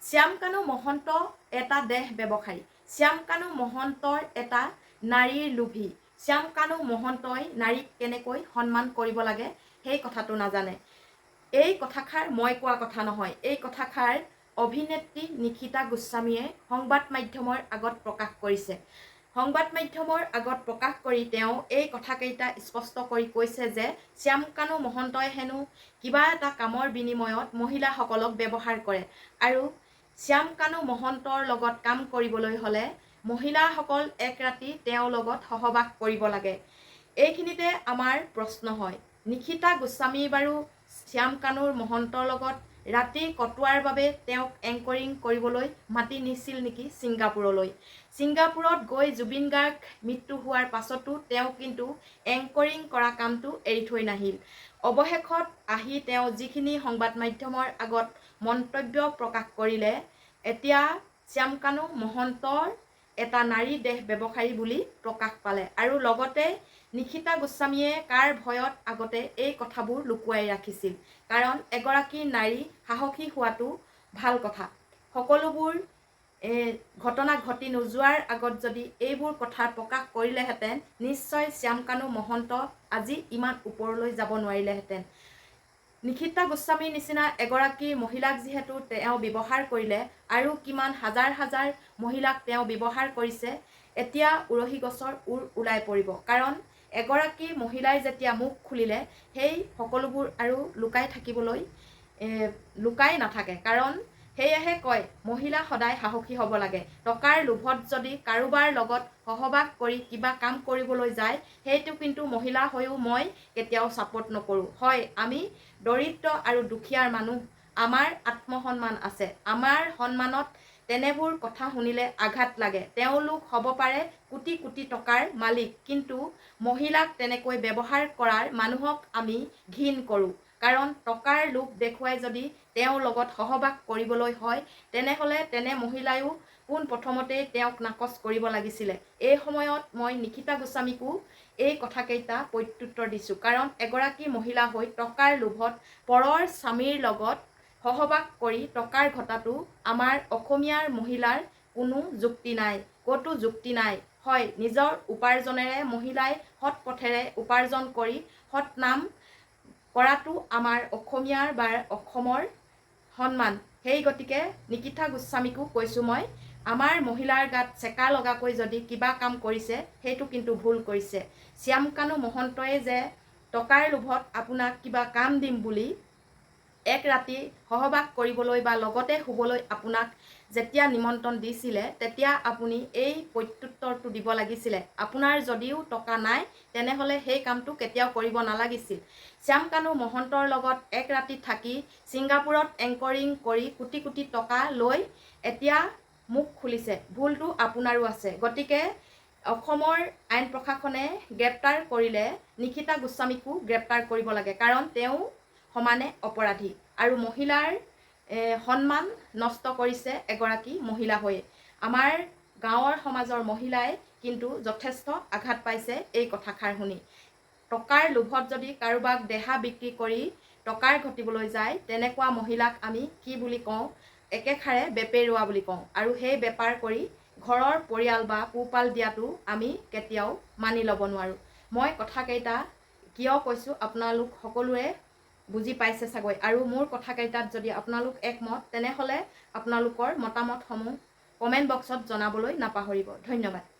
শ্যামকানু মহন্ত এটা দেহ ব্যৱসায়ী। শ্যামকানু মহন্তৰ এটা নাৰীৰ লোভী। শ্যামকানু মহন্তই নাৰীক কেনেকৈ সন্মান কৰিব লাগে সেই কথাটো নাজানে। এই কথাষাৰ মই কোৱা কথা নহয়। এই কথাষাৰ অভিনেত্ৰী নিশিতা গোস্বামীয়ে সংবাদ মাধ্যমৰ আগত প্ৰকাশ কৰিছে। সংবাদ মাধ্যমৰ আগত প্ৰকাশ কৰি তেওঁ এই কথাকেইটা স্পষ্ট কৰি কৈছে যে শ্যামকানু মহন্তই হেনো কিবা এটা কামৰ বিনিময়ত মহিলাসকলক ব্যৱহাৰ কৰে আৰু শ্যামকানু মহন্তৰ লগত কাম কৰিবলৈ হ'লে মহিলাসকল এক ৰাতি তেওঁৰ লগত সহবাস কৰিব লাগে। এইখিনিতে আমাৰ প্ৰশ্ন হয়, নিশিতা গোস্বামী বাৰু শ্যামকানুৰ মহন্তৰ লগত ৰাতি কটোৱাৰ বাবে তেওঁক এংকৰিং কৰিবলৈ মাতি নিছিল নেকি ছিংগাপুৰলৈ। ছিংগাপুৰত গৈ জুবিন গাৰ্গ মৃত্যু হোৱাৰ পাছতো তেওঁ কিন্তু এংকৰিং কৰা কামটো এৰি থৈ নাহিল। অৱশেষত আহি তেওঁ যিখিনি সংবাদ মাধ্যমৰ আগত মন্তব্য প্ৰকাশ কৰিলে, এতিয়া শ্যামকানু মহন্তৰ এটা নাৰী দেহ ব্যৱসায়ী বুলি প্ৰকাশ পালে। আৰু লগতে নিশিতা গোস্বামীয়ে কাৰ ভয়ত আগতে এই কথাবোৰ লুকুৱাই ৰাখিছিল। কাৰণ এগৰাকী নাৰী সাহসী হোৱাটো ভাল কথা। সকলোবোৰ ঘটনা ঘটি নোযোৱাৰ আগত যদি এইবোৰ কথা প্ৰকাশ কৰিলেহেঁতেন, নিশ্চয় শ্যামকানু মহন্ত আজি ইমান ওপৰলৈ যাব নোৱাৰিলেহেঁতেন। নিশিতা গোস্বামীৰ নিচিনা এগৰাকী মহিলাক যিহেতু তেওঁ ব্যৱহাৰ কৰিলে আৰু কিমান হাজাৰ হাজাৰ মহিলাক তেওঁ ব্যৱহাৰ কৰিছে, এতিয়া উৰহী গছৰ ওলাই পৰিব। কাৰণ এগৰাকী মহিলাই যেতিয়া মুখ খুলিলে সেই সকলোবোৰ আৰু লুকাই নাথাকে। কাৰণ সেয়েহে কয় মহিলা সদায় সাহসী হ'ব লাগে। টকাৰ লোভত যদি কাৰোবাৰ লগত সহবাস কৰি কিবা কাম কৰিবলৈ যায়, সেইটো কিন্তু মহিলা হৈও মই কেতিয়াও ছাপোৰ্ট নকৰোঁ। হয়, আমি দৰিদ্ৰ আৰু দুখীয়াৰ মানুহ, আমাৰ আত্মসন্মান আছে। আমাৰ সন্মানত তেনেবোৰ কথা শুনিলে আঘাত লাগে। তেওঁলোক হ'ব পাৰে কোটি কোটি টকাৰ মালিক, কিন্তু মহিলাক তেনেকৈ ব্যৱহাৰ কৰাৰ মানুহক আমি ঘিণ কৰোঁ। কাৰণ টকাৰ লোভ দেখুৱাই যদি তেওঁৰ লগত সহবাস কৰিবলৈ হয়, তেনেহ'লে তেনে মহিলায়ো পোনপ্ৰথমতেই তেওঁক নাকচ কৰিব লাগিছিলে। এই সময়ত মই নিশিতা গোস্বামীকো এই কথাকেইটা প্ৰত্যুত্তৰ দিছোঁ। কাৰণ এগৰাকী মহিলা হৈ টকাৰ লোভত পৰৰ স্বামীৰ লগত সহবাস কৰি টকাৰ ঘটাটো আমাৰ অসমীয়াৰ মহিলাৰ কোনো যুক্তি নাই, ক'তো যুক্তি নাই। হয়, নিজৰ উপাৰ্জনেৰে মহিলাই সৎ পথেৰে উপাৰ্জন কৰি সৎ নাম কৰাটো আমাৰ অসমীয়াৰ বা অসমৰ সন্মান। সেই গতিকে নিশিতা গোস্বামীকো কৈছোঁ মই, আমাৰ মহিলাৰ গাত চেকা লগাকৈ যদি কিবা কাম কৰিছে, সেইটো কিন্তু ভুল কৰিছে। শ্যামকানু মহন্তই যে টকাৰ লোভত আপোনাক কিবা কাম দিম বুলি এক ৰাতি সহবাস কৰিবলৈ বা লগতে শুবলৈ আপোনাক যেতিয়া নিমন্ত্ৰণ দিছিলে, তেতিয়া আপুনি এই প্ৰত্যুত্তৰটো দিব লাগিছিলে। আপোনাৰ যদিও টকা নাই, তেনেহ'লে সেই কামটো কেতিয়াও কৰিব নালাগিছিল। শ্যামকানু মহন্তৰ লগত এক ৰাতি থাকি ছিংগাপুৰত এংকৰিং কৰি কোটি কোটি টকা লৈ এতিয়া মুখ খুলিছে। ভুলটো আপোনাৰো আছে। গতিকে অসমৰ আইন প্ৰশাসনে গ্ৰেপ্তাৰ কৰিলে নিশিতা গোস্বামীকো গ্ৰেপ্তাৰ কৰিব লাগে। কাৰণ তেওঁ সমানে অপৰাধী আৰু মহিলাৰ সন্মান নষ্ট কৰিছে এগৰাকী মহিলা হৈয়ে। আমাৰ গাঁৱৰ সমাজৰ মহিলাই কিন্তু যথেষ্ট আঘাত পাইছে এই কথাষাৰ শুনি। টকাৰ লোভত যদি কাৰোবাক দেহা বিক্ৰী কৰি টকাৰ ঘটিবলৈ যায়, তেনেকুৱা মহিলাক আমি কি বুলি কওঁ, একেষাৰে বেপেৰুৱা বুলি কওঁ। আৰু সেই বেপাৰ কৰি ঘৰৰ পৰিয়াল বা পোহপাল দিয়াটো আমি কেতিয়াও মানি ল'ব নোৱাৰোঁ। মই কথাকেইটা কিয় কৈছোঁ আপোনালোক সকলোৱে বুজি পাইছে চাগৈ। আৰু মোৰ কথাকেইটাত যদি আপোনালোক একমত, তেনেহ'লে আপোনালোকৰ মতামতসমূহ কমেণ্ট বক্সত জনাবলৈ নাপাহৰিব। ধন্যবাদ।